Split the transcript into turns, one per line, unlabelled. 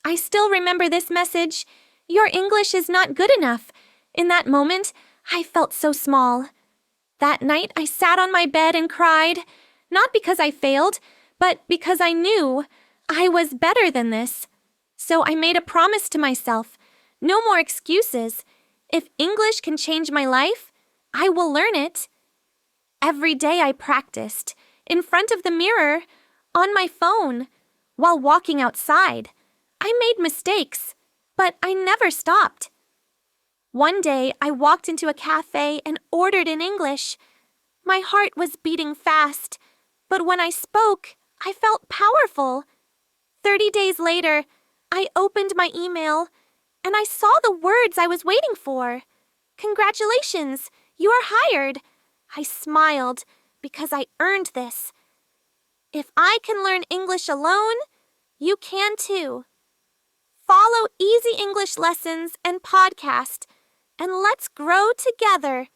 I still remember this message. Your English is not good enough. In that moment, I felt so small. That night, I sat on my bed and cried, not because I failed, but because I knew I was better than this. So I made a promise to myself, no more excuses. If English can change my life, I will learn it. Every day I practiced, in front of the mirror, on my phone, while walking outside. I made mistakes, but I never stopped. One day, I walked into a cafe and ordered in English. My heart was beating fast, but when I spoke, I felt powerful. 30 days later, I opened my email, and I saw the words I was waiting for. Congratulations, you are hired. I smiled because I earned this. If I can learn English alone, you can too. Follow Easy English lessons and podcast, and let's grow together.